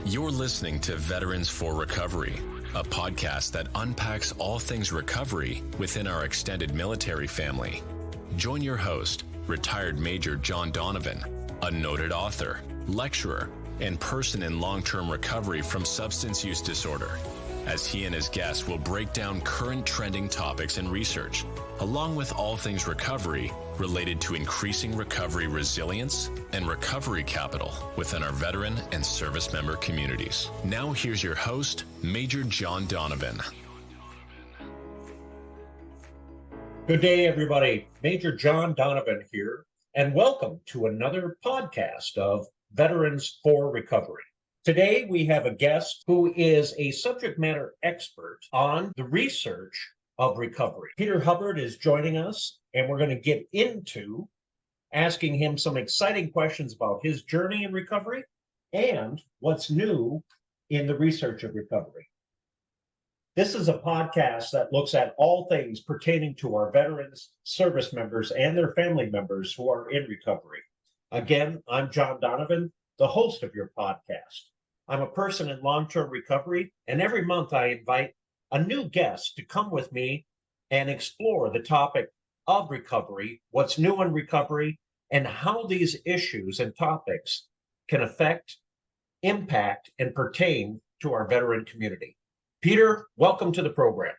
You're listening to Veterans for Recovery, a podcast that unpacks all things recovery within our extended military family. Join your host, retired Major John Donovan, a noted author, lecturer, and person in long-term recovery from substance use disorder, as he and his guests will break down current trending topics and research, along with all things recovery related to increasing recovery resilience and recovery capital within our veteran and service member communities. Now here's your host, Major John Donovan. Good day, everybody. Major John Donovan here, and welcome to another podcast of Veterans for Recovery. Today, we have a guest who is a subject matter expert on the research of recovery. Peter Hubbard is joining us, and we're going to get into asking him some exciting questions about his journey in recovery and what's new in the research of recovery. This is a podcast that looks at all things pertaining to our veterans, service members, and their family members who are in recovery. Again, I'm John Donovan, the host of your podcast. I'm a person in long-term recovery, and every month I invite a new guest to come with me and explore the topic of recovery, what's new in recovery, and how these issues and topics can affect, impact, and pertain to our veteran community. Peter, welcome to the program.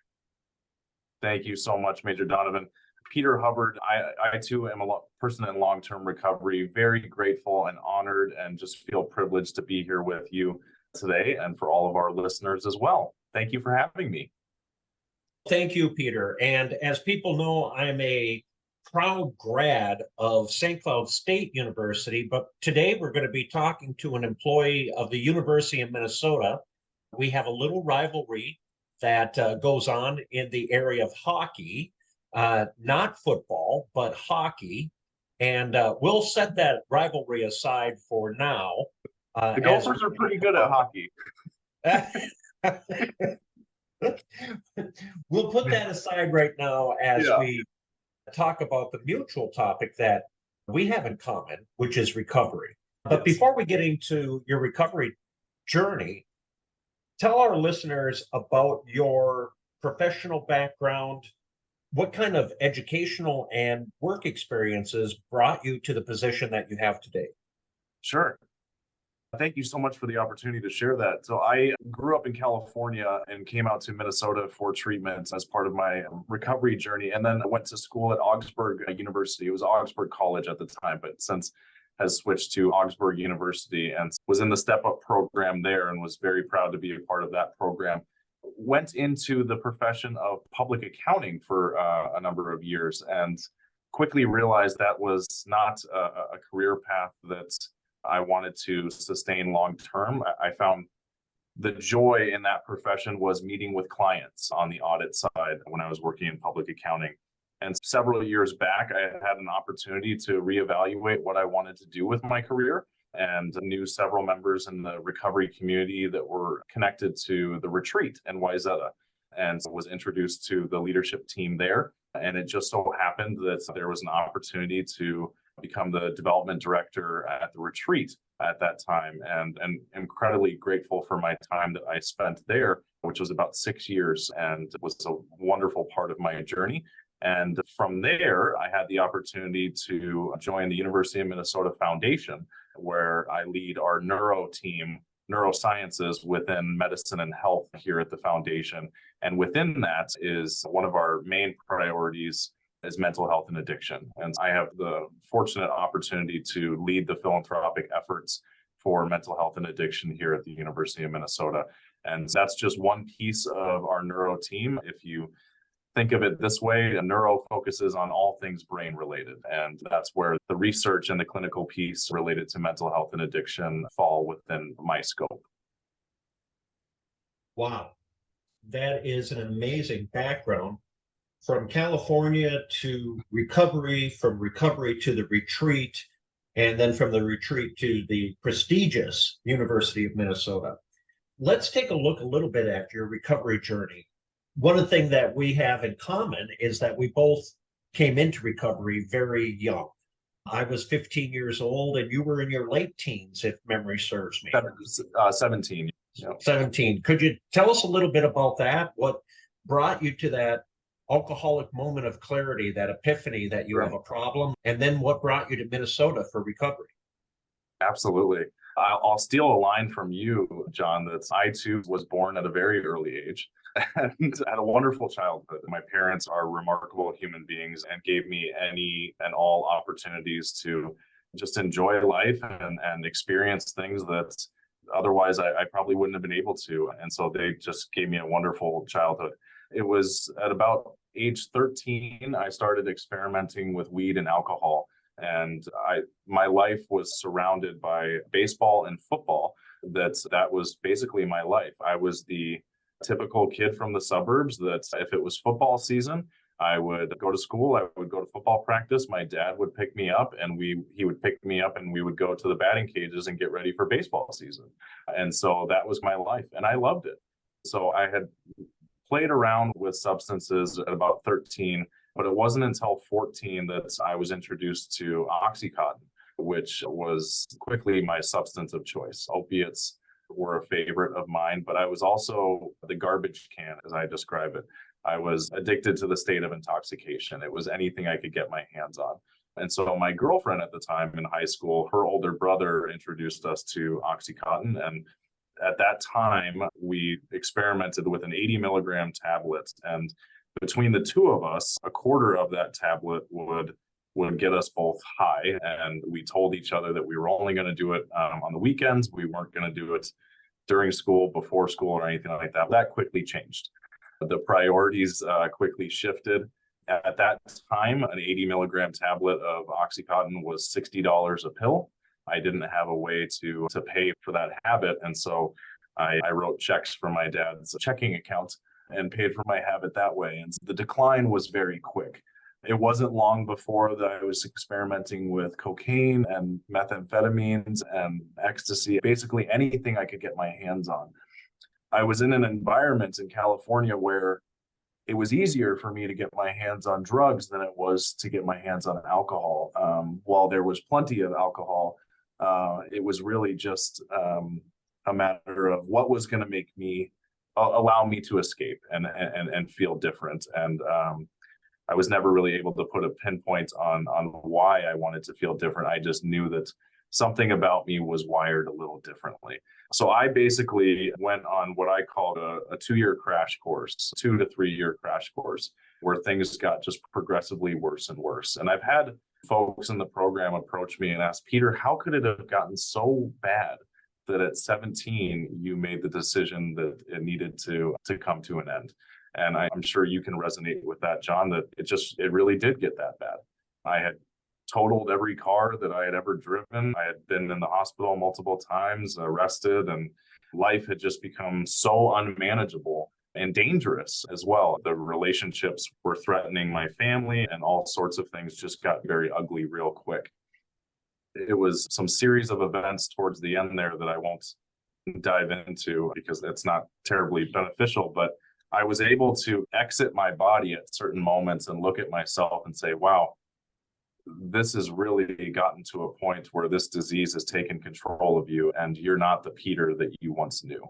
Thank you so much, Major Donovan. Peter Hubbard, I too am a person in long-term recovery, very grateful and honored and just feel privileged to be here with you today and for all of our listeners as well. Thank you for having me. Thank you, Peter. And as people know, I'm a proud grad of St. Cloud State University, but today we're going to be talking to an employee of the University of Minnesota. We have a little rivalry that goes on in the area of hockey. Not football, but hockey. And we'll set that rivalry aside for now. The Gophers are pretty good at hockey. We'll put that aside right now as we talk about the mutual topic that we have in common, which is recovery. But before we get into your recovery journey, tell our listeners about your professional background. What kind of educational and work experiences brought you to the position that you have today? Sure. Thank you so much for the opportunity to share that. So I grew up in California and came out to Minnesota for treatment as part of my recovery journey. And then I went to school at Augsburg University. It was Augsburg College at the time, but since has switched to Augsburg University and was in the step-up program there and was very proud to be a part of that program. Went into the profession of public accounting for a number of years and quickly realized that was not a career path that I wanted to sustain long term. I found the joy in that profession was meeting with clients on the audit side when I was working in public accounting. And several years back, I had an opportunity to reevaluate what I wanted to do with my career and knew several members in the recovery community that were connected to the retreat in Wayzata and was introduced to the leadership team there. And it just so happened that there was an opportunity to become the development director at the retreat at that time. And incredibly grateful for my time that I spent there, which was about 6 years and was a wonderful part of my journey. And from there, I had the opportunity to join the University of Minnesota Foundation, where I lead our neuro team, neurosciences within medicine and health here at the foundation. And within that is one of our main priorities is mental health and addiction. And I have the fortunate opportunity to lead the philanthropic efforts for mental health and addiction here at the University of Minnesota. And that's just one piece of our neuro team. If you think of it this way, a neuro focuses on all things brain related. And that's where the research and the clinical piece related to mental health and addiction fall within my scope. Wow, that is an amazing background. From California to recovery, from recovery to the retreat, and then from the retreat to the prestigious University of Minnesota. Let's take a look a little bit at your recovery journey. One of the things that we have in common is that we both came into recovery very young. I was 15 years old and you were in your late teens, if memory serves me. 17. Yeah. 17. Could you tell us a little bit about that? What brought you to that alcoholic moment of clarity, that epiphany that you have a problem? And then what brought you to Minnesota for recovery? Absolutely. I'll steal a line from you, John, that I too was born at a very early age and had a wonderful childhood. My parents are remarkable human beings and gave me any and all opportunities to just enjoy life and experience things that otherwise I probably wouldn't have been able to. And so they just gave me a wonderful childhood. It was at about age 13, I started experimenting with weed and alcohol. And my life was surrounded by baseball and football. That was basically my life. I was the typical kid from the suburbs that if it was football season, I would go to school, I would go to football practice. My dad would pick me up and he would pick me up and we would go to the batting cages and get ready for baseball season. And so that was my life and I loved it. So I had played around with substances at about 13, but it wasn't until 14 that I was introduced to Oxycontin, which was quickly my substance of choice. Opiates were a favorite of mine, but I was also the garbage can, as I describe it. I was addicted to the state of intoxication. It was anything I could get my hands on. And so my girlfriend at the time in high school, her older brother introduced us to Oxycontin. And at that time, we experimented with an 80 milligram tablet. And between the two of us, a quarter of that tablet would get us both high. And we told each other that we were only going to do it on the weekends. We weren't going to do it during school, before school, or anything like that. That quickly changed. The priorities quickly shifted. At that time, an 80 milligram tablet of Oxycontin was $60 a pill. I didn't have a way to pay for that habit. And so I wrote checks from my dad's checking account and paid for my habit that way. And the decline was very quick. It wasn't long before that I was experimenting with cocaine and methamphetamines and ecstasy, basically anything I could get my hands on. I was in an environment in California where it was easier for me to get my hands on drugs than it was to get my hands on alcohol. While there was plenty of alcohol, it was really just a matter of what was going to make me allow me to escape and feel different. And I was never really able to put a pinpoint on why I wanted to feel different. I just knew that something about me was wired a little differently. So I basically went on what I called a 2-year crash course, 2 to 3 year crash course, where things got just progressively worse and worse. And I've had folks in the program approach me and ask, Peter, how could it have gotten so bad that at 17 you made the decision that it needed to come to an end? And I'm sure you can resonate with that, John, that it really did get that bad. I had totaled every car that I had ever driven. I had been in the hospital multiple times, arrested, and life had just become so unmanageable and dangerous as well. The relationships were threatening my family and all sorts of things just got very ugly real quick. It was some series of events towards the end there that I won't dive into because it's not terribly beneficial, but I was able to exit my body at certain moments and look at myself and say, wow, this has really gotten to a point where this disease has taken control of you and you're not the Peter that you once knew.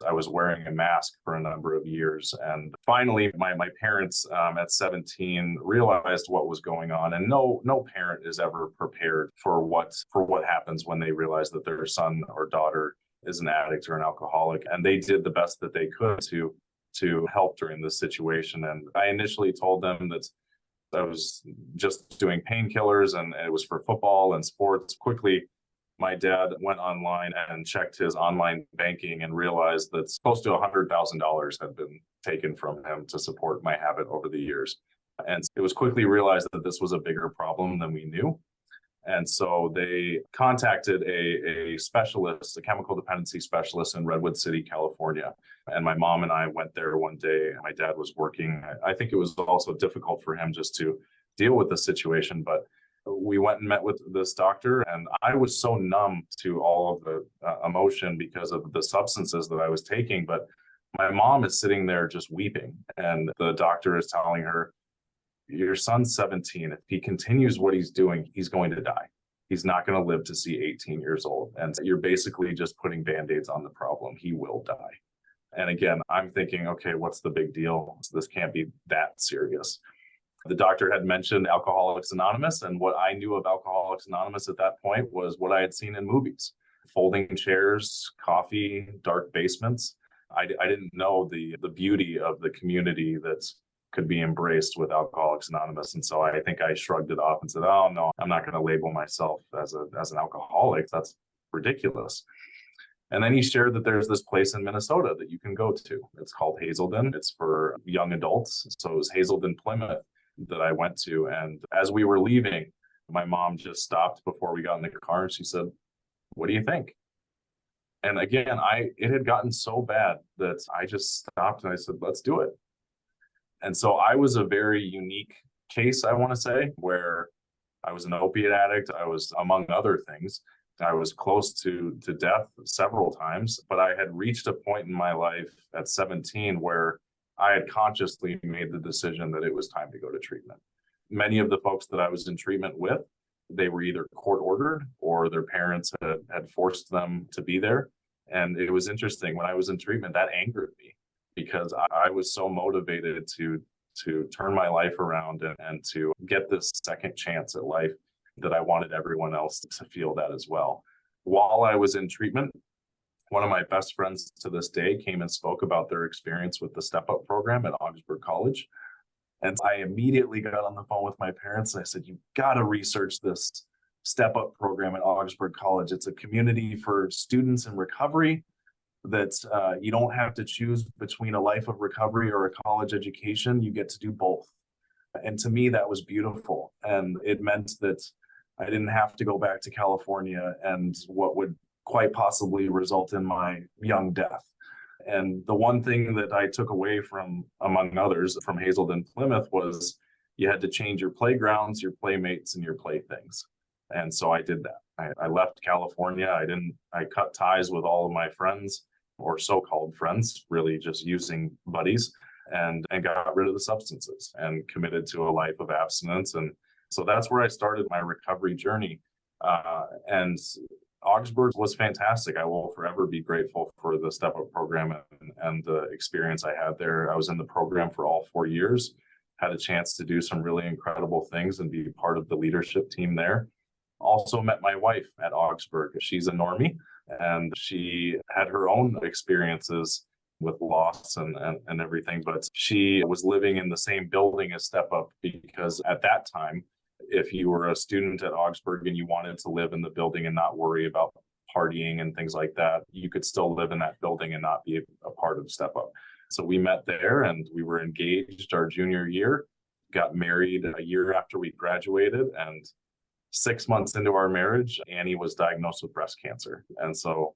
I was wearing a mask for a number of years. And finally, my parents at 17 realized what was going on. And no parent is ever prepared for what happens when they realize that their son or daughter is an addict or an alcoholic. And they did the best that they could to help during this situation. And I initially told them that I was just doing painkillers and it was for football and sports. Quickly, my dad went online and checked his online banking and realized that close to $100,000 had been taken from him to support my habit over the years. And it was quickly realized that this was a bigger problem than we knew. And so they contacted a specialist, a chemical dependency specialist in Redwood City, California. And my mom and I went there one day. My dad was working. I think it was also difficult for him just to deal with the situation. But we went and met with this doctor, and I was so numb to all of the emotion because of the substances that I was taking. But my mom is sitting there just weeping, and the doctor is telling her, your son's 17. If he continues what he's doing, he's going to die. He's not going to live to see 18 years old. And you're basically just putting Band-Aids on the problem. He will die. And again, I'm thinking, okay, what's the big deal? This can't be that serious. The doctor had mentioned Alcoholics Anonymous, and what I knew of Alcoholics Anonymous at that point was what I had seen in movies: folding chairs, coffee, dark basements. I didn't know the beauty of the community that could be embraced with Alcoholics Anonymous. And so I think I shrugged it off and said, oh no, I'm not going to label myself as an alcoholic. That's ridiculous. And then he shared that there's this place in Minnesota that you can go to. It's called Hazelden. It's for young adults. So it was Hazelden, Plymouth, that I went to. And as we were leaving, my mom just stopped before we got in the car and she said, what do you think? And again, it had gotten so bad that I just stopped and I said, let's do it. And so I was a very unique case, I want to say, where I was an opiate addict. I was, among other things, I was close to death several times, but I had reached a point in my life at 17 where I had consciously made the decision that it was time to go to treatment. Many of the folks that I was in treatment with, they were either court ordered or their parents had forced them to be there. And it was interesting, when I was in treatment, that angered me because I was so motivated to turn my life around and to get this second chance at life that I wanted everyone else to feel that as well. While I was in treatment, one of my best friends to this day came and spoke about their experience with the Step Up program at Augsburg College. And I immediately got on the phone with my parents and I said, you've got to research this Step Up program at Augsburg College. It's a community for students in recovery that you don't have to choose between a life of recovery or a college education. You get to do both. And to me, that was beautiful. And it meant that I didn't have to go back to California and what would quite possibly result in my young death. And the one thing that I took away from, among others, from Hazelden, Plymouth was you had to change your playgrounds, your playmates, and your playthings. And so I did that. I left California. I cut ties with all of my friends, or so-called friends, really just using buddies, and got rid of the substances and committed to a life of abstinence. And so that's where I started my recovery journey. And Augsburg was fantastic. I will forever be grateful for the Step Up program and the experience I had there. I was in the program for all 4 years, had a chance to do some really incredible things and be part of the leadership team there. Also met my wife at Augsburg. She's a normie, and she had her own experiences with loss and everything, but she was living in the same building as Step Up because at that time, if you were a student at Augsburg and you wanted to live in the building and not worry about partying and things like that, you could still live in that building and not be a part of Step Up. So we met there and we were engaged our junior year, got married a year after we graduated, and 6 months into our marriage, Annie was diagnosed with breast cancer. And so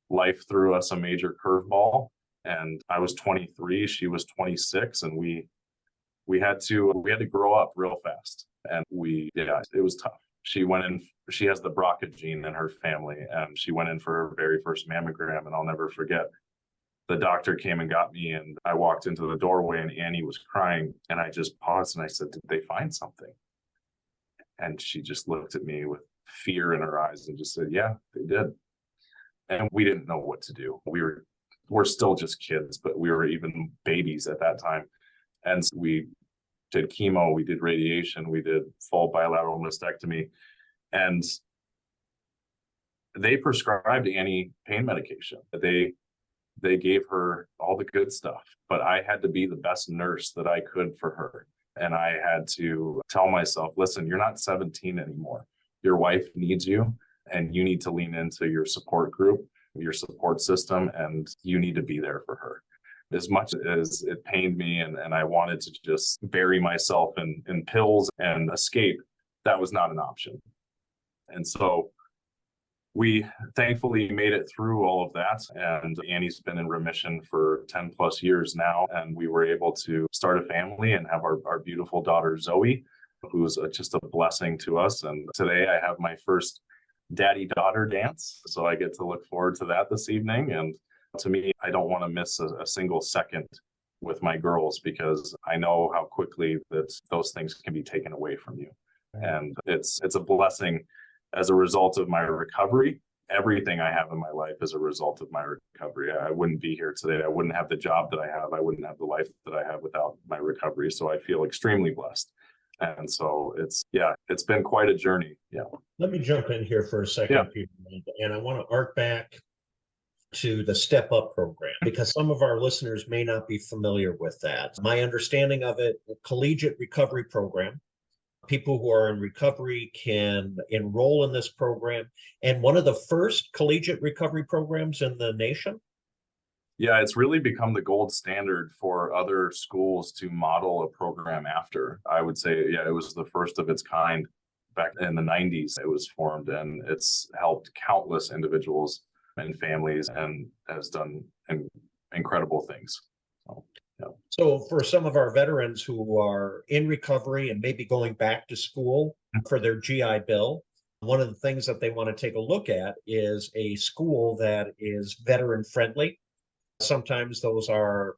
life threw us a major curveball. And I was 23, she was 26, and we had to grow up real fast. And it was tough. She has the BRCA gene in her family, and she went in for her very first mammogram. And I'll never forget, the doctor came and got me, and I walked into the doorway and Annie was crying. And I just paused and I said, did they find something? And she just looked at me with fear in her eyes and just said, yeah, they did. And we didn't know what to do. We're still just kids, but we were even babies at that time. And so we did chemo, we did radiation, we did full bilateral mastectomy. And they prescribed Annie pain medication. They gave her all the good stuff, but I had to be the best nurse that I could for her. And I had to tell myself, listen, you're not 17 anymore. Your wife needs you, and you need to lean into your support group, your support system, and you need to be there for her. As much as it pained me and I wanted to just bury myself in pills and escape, that was not an option. And so we thankfully made it through all of that, and Annie's been in remission for 10 plus years now, and we were able to start a family and have our beautiful daughter Zoe, who's just a blessing to us. And today I have my first daddy-daughter dance, so I get to look forward to that this evening. And to me, I don't want to miss a single second with my girls because I know how quickly that those things can be taken away from you. And it's a blessing as a result of my recovery. Everything I have in my life is a result of my recovery. I wouldn't be here today. I wouldn't have the job that I have. I wouldn't have the life that I have without my recovery. So I feel extremely blessed. And so it's been quite a journey. Yeah. Let me jump in here for a second, Peter, and I want to arc back to the Step Up program because some of our listeners may not be familiar with that. My understanding of it, a collegiate recovery program. People who are in recovery can enroll in this program, and one of the first collegiate recovery programs in the nation. Yeah, it's really become the gold standard for other schools to model a program after. I would say, yeah, it was the first of its kind back in the 90s. It was formed, and it's helped countless individuals and families and has done incredible things. So, yeah. So for some of our veterans who are in recovery and maybe going back to school for their GI Bill, one of the things that they want to take a look at is a school that is veteran friendly. Sometimes those are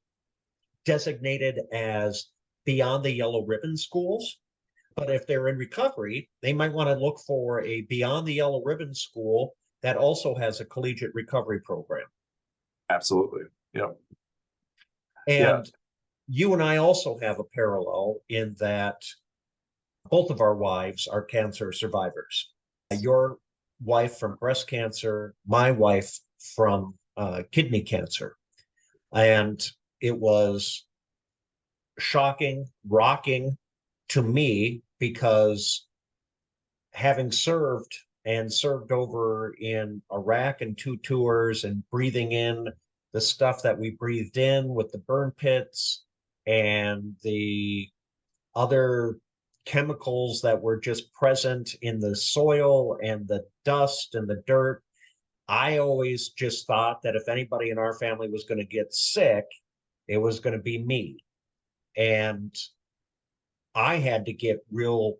designated as beyond the yellow ribbon schools. But if they're in recovery, they might want to look for a beyond the yellow ribbon school that also has a collegiate recovery program. Absolutely. Yeah. And you and I also have a parallel in that both of our wives are cancer survivors. Your wife from breast cancer, my wife from kidney cancer. And it was shocking, rocking to me because having served over in Iraq and 2 tours and breathing in the stuff that we breathed in with the burn pits and the other chemicals that were just present in the soil and the dust and the dirt. I always just thought that if anybody in our family was going to get sick, it was going to be me. And I had to get real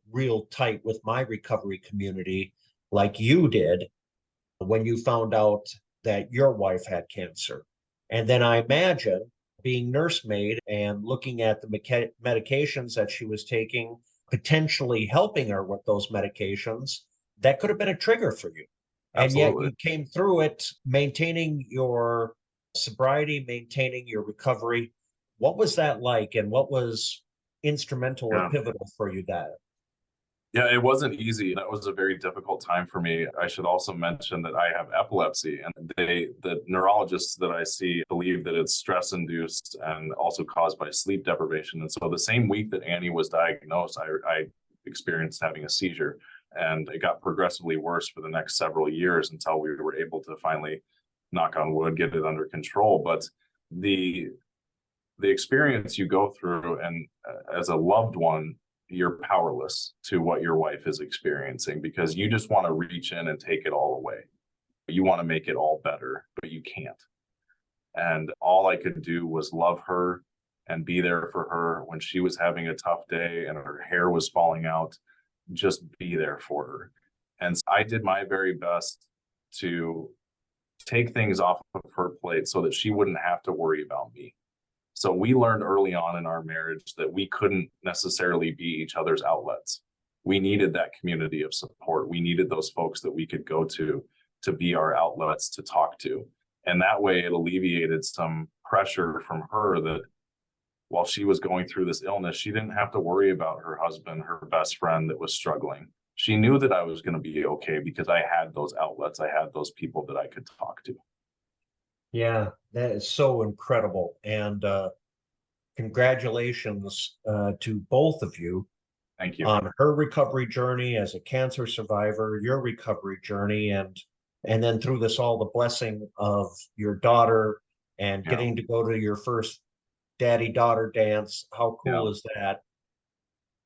tight with my recovery community like you did when you found out that your wife had cancer. And then I imagine being nursemaid and looking at the medications that she was taking, potentially helping her with those medications, that could have been a trigger for you. And yet you came through it, maintaining your sobriety, maintaining your recovery. What was that like? And what was instrumental or pivotal for you that? Yeah, it wasn't easy. That was a very difficult time for me. I should also mention that I have epilepsy, and the neurologists that I see believe that it's stress induced and also caused by sleep deprivation. And so the same week that Annie was diagnosed, I experienced having a seizure, and it got progressively worse for the next several years until we were able to finally, knock on wood, get it under control. But the experience you go through, and as a loved one, you're powerless to what your wife is experiencing because you just want to reach in and take it all away. You want to make it all better, but you can't. And all I could do was love her and be there for her when she was having a tough day and her hair was falling out, just be there for her. And so I did my very best to take things off of her plate so that she wouldn't have to worry about me. So we learned early on in our marriage that we couldn't necessarily be each other's outlets. We needed that community of support. We needed those folks that we could go to be our outlets to talk to. And that way it alleviated some pressure from her that while she was going through this illness, she didn't have to worry about her husband, her best friend that was struggling. She knew that I was going to be okay because I had those outlets. I had those people that I could talk to. Yeah, that is so incredible. And congratulations to both of you. Thank you. On her recovery journey as a cancer survivor, your recovery journey, and then through this all the blessing of your daughter and getting to go to your first daddy-daughter dance. How cool is that?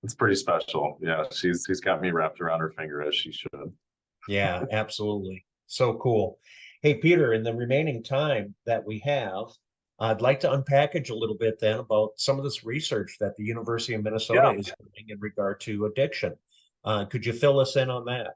It's pretty special. Yeah, she's got me wrapped around her finger as she should. Yeah, absolutely. So cool. Hey, Peter, in the remaining time that we have, I'd like to unpackage a little bit then about some of this research that the University of Minnesota is doing in regard to addiction. Could you fill us in on that?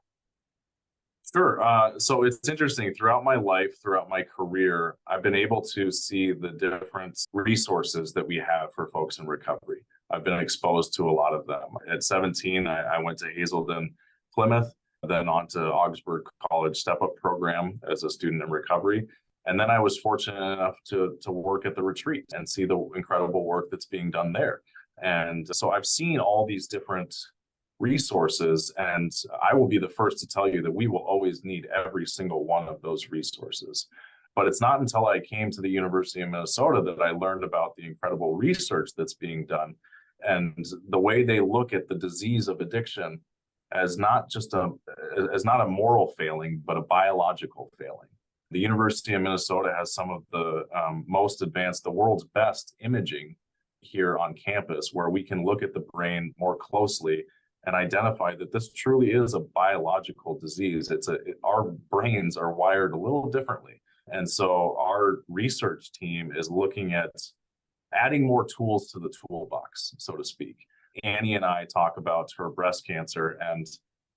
Sure. So it's interesting. Throughout my life, throughout my career, I've been able to see the different resources that we have for folks in recovery. I've been exposed to a lot of them. At 17, I went to Hazelden, Plymouth, then on to Augsburg College Step Up program as a student in recovery. And then I was fortunate enough to work at the retreat and see the incredible work that's being done there. And so I've seen all these different resources, and I will be the first to tell you that we will always need every single one of those resources. But it's not until I came to the University of Minnesota that I learned about the incredible research that's being done and the way they look at the disease of addiction as not a moral failing, but a biological failing. The University of Minnesota has some of the most advanced, the world's best imaging here on campus, where we can look at the brain more closely and identify that this truly is a biological disease. Our brains are wired a little differently. And so our research team is looking at adding more tools to the toolbox, so to speak. Annie and I talk about her breast cancer, and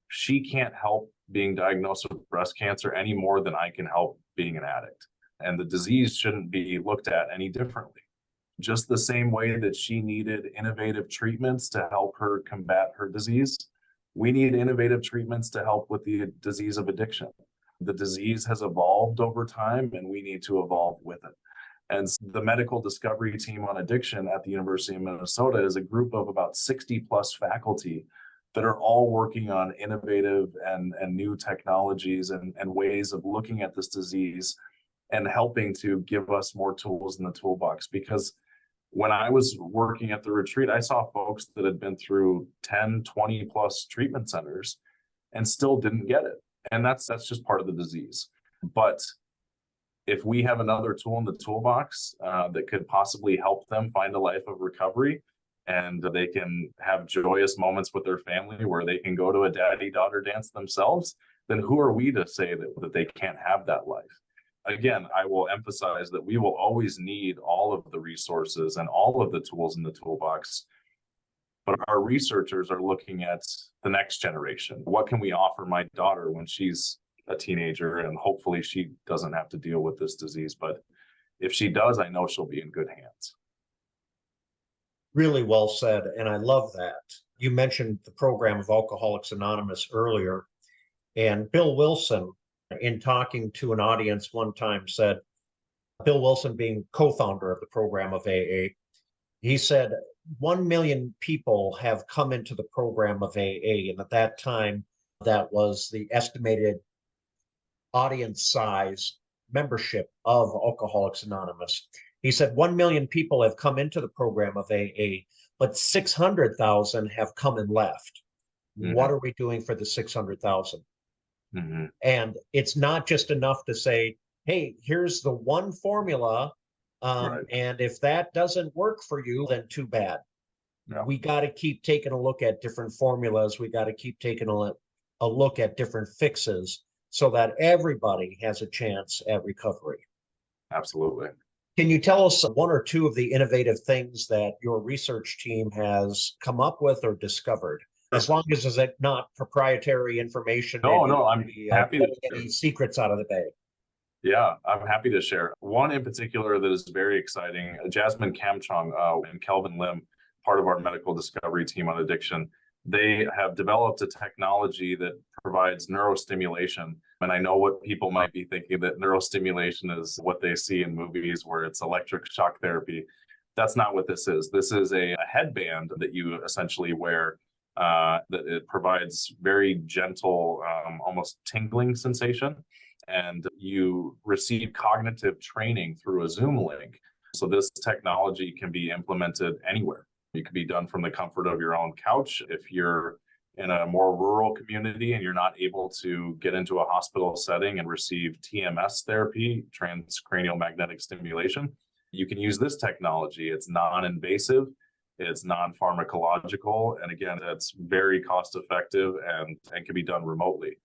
she can't help being diagnosed with breast cancer any more than I can help being an addict. And the disease shouldn't be looked at any differently. Just the same way that she needed innovative treatments to help her combat her disease, we need innovative treatments to help with the disease of addiction. The disease has evolved over time, and we need to evolve with it. And the medical discovery team on addiction at the University of Minnesota is a group of about 60 plus faculty that are all working on innovative and new technologies and ways of looking at this disease and helping to give us more tools in the toolbox. Because when I was working at the retreat, I saw folks that had been through 10, 20 plus treatment centers and still didn't get it. And that's just part of the disease. But if we have another tool in the toolbox that could possibly help them find a life of recovery, and they can have joyous moments with their family where they can go to a daddy-daughter dance themselves, then who are we to say that they can't have that life? Again, I will emphasize that we will always need all of the resources and all of the tools in the toolbox, but our researchers are looking at the next generation. What can we offer my daughter when she's a teenager, and hopefully she doesn't have to deal with this disease, but if she does, I know she'll be in good hands. Really well said, and I love that. You mentioned the program of Alcoholics Anonymous earlier, and Bill Wilson, in talking to an audience one time, said, Bill Wilson being co-founder of the program of AA, he said, 1 million people have come into the program of AA, and at that time, that was the estimated audience size membership of Alcoholics Anonymous. He said 1 million people have come into the program of AA, but 600,000 have come and left. Mm-hmm. What are we doing for the 600,000? Mm-hmm. And it's not just enough to say, hey, here's the one formula, right. And if that doesn't work for you, then too bad. Yeah. We got to keep taking a look at different formulas. We got to keep taking a look at different fixes so that everybody has a chance at recovery. Absolutely. Can you tell us one or two of the innovative things that your research team has come up with or discovered? Sure. As long as it's not proprietary information. No, I'm happy to get any secrets out of the bag. Yeah, I'm happy to share. One in particular that is very exciting, Jasmine Kamchong and Kelvin Lim, part of our medical discovery team on addiction, they have developed a technology that provides neurostimulation. And I know what people might be thinking, that neurostimulation is what they see in movies where it's electric shock therapy. That's not what this is. This is a headband that you essentially wear that it provides very gentle, almost tingling sensation. And you receive cognitive training through a Zoom link. So this technology can be implemented anywhere. It can be done from the comfort of your own couch. If you're in a more rural community and you're not able to get into a hospital setting and receive TMS therapy, transcranial magnetic stimulation, you can use this technology. It's non-invasive, it's non-pharmacological, and again, it's very cost-effective and can be done remotely.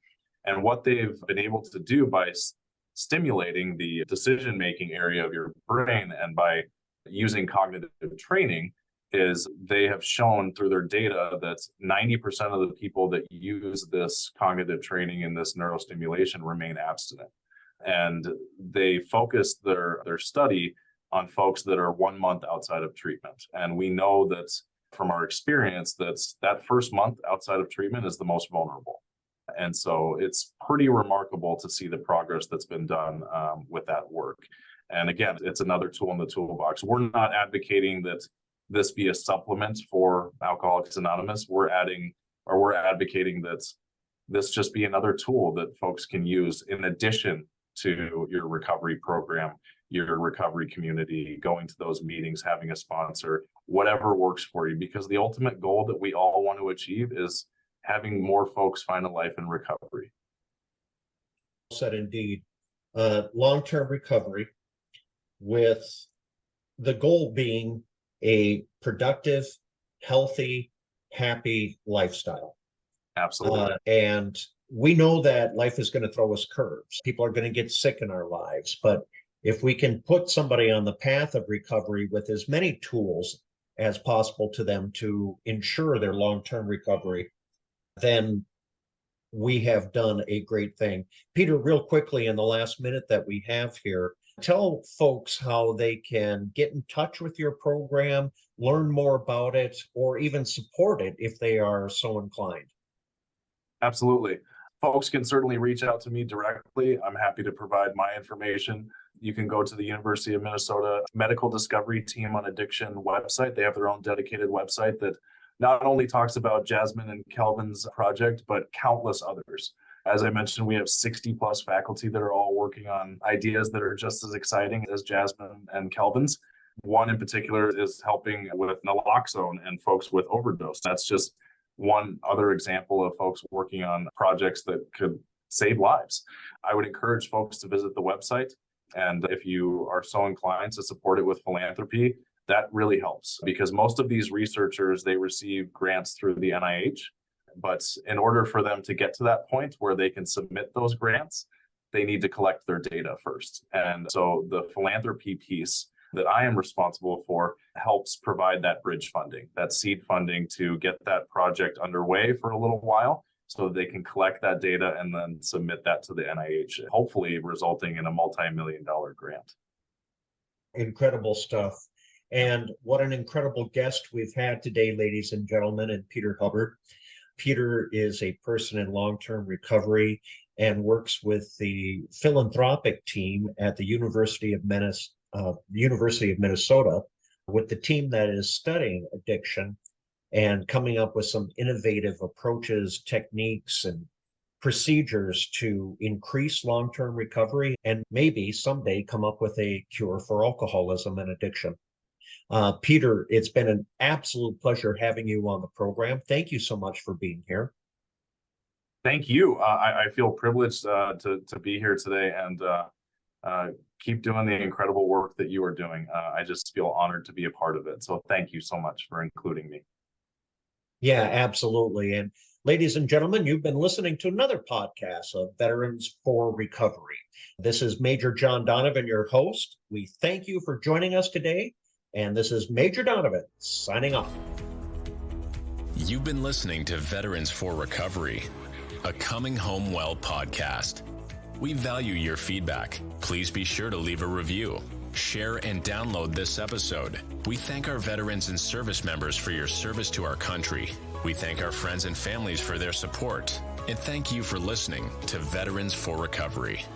And what they've been able to do by stimulating the decision-making area of your brain and by using cognitive training, is they have shown through their data that 90% of the people that use this cognitive training and this neurostimulation remain abstinent. And they focus their study on folks that are 1 month outside of treatment. And we know that from our experience, that first month outside of treatment is the most vulnerable. And so it's pretty remarkable to see the progress that's been done with that work. And again, it's another tool in the toolbox. We're not advocating that this be a supplement for Alcoholics Anonymous. We're advocating that this just be another tool that folks can use in addition to your recovery program, your recovery community, going to those meetings, having a sponsor, whatever works for you, because the ultimate goal that we all want to achieve is having more folks find a life in recovery. Said indeed, long-term recovery with the goal being a productive, healthy, happy lifestyle. Absolutely. And we know that life is going to throw us curves. People are going to get sick in our lives. But if we can put somebody on the path of recovery with as many tools as possible to them to ensure their long-term recovery, then we have done a great thing. Peter, real quickly in the last minute that we have here, tell folks how they can get in touch with your program, learn more about it, or even support it if they are so inclined. Absolutely. Folks can certainly reach out to me directly. I'm happy to provide my information. You can go to the University of Minnesota Medical Discovery Team on Addiction website. They have their own dedicated website that not only talks about Jasmine and Kelvin's project, but countless others. As I mentioned, we have 60 plus faculty that are all working on ideas that are just as exciting as Jasmine and Kelvin's. One in particular is helping with naloxone and folks with overdose. That's just one other example of folks working on projects that could save lives. I would encourage folks to visit the website. And if you are so inclined to support it with philanthropy, that really helps, because most of these researchers, they receive grants through the NIH. But in order for them to get to that point where they can submit those grants, they need to collect their data first. And so the philanthropy piece that I am responsible for helps provide that bridge funding, that seed funding to get that project underway for a little while so that they can collect that data and then submit that to the NIH, hopefully resulting in a multi-million-dollar grant. Incredible stuff. And what an incredible guest we've had today, ladies and gentlemen, and Peter Hubbard. Peter is a person in long-term recovery and works with the philanthropic team at the University of Minnesota with the team that is studying addiction and coming up with some innovative approaches, techniques, and procedures to increase long-term recovery and maybe someday come up with a cure for alcoholism and addiction. Peter, it's been an absolute pleasure having you on the program. Thank you so much for being here. Thank you. I feel privileged to be here today and keep doing the incredible work that you are doing. I just feel honored to be a part of it. So thank you so much for including me. Yeah, absolutely. And ladies and gentlemen, you've been listening to another podcast of Veterans for Recovery. This is Major John Donovan, your host. We thank you for joining us today. And this is Major Donovan signing off. You've been listening to Veterans for Recovery, a Coming Home Well podcast. We value your feedback. Please be sure to leave a review, share, and download this episode. We thank our veterans and service members for your service to our country. We thank our friends and families for their support. And thank you for listening to Veterans for Recovery.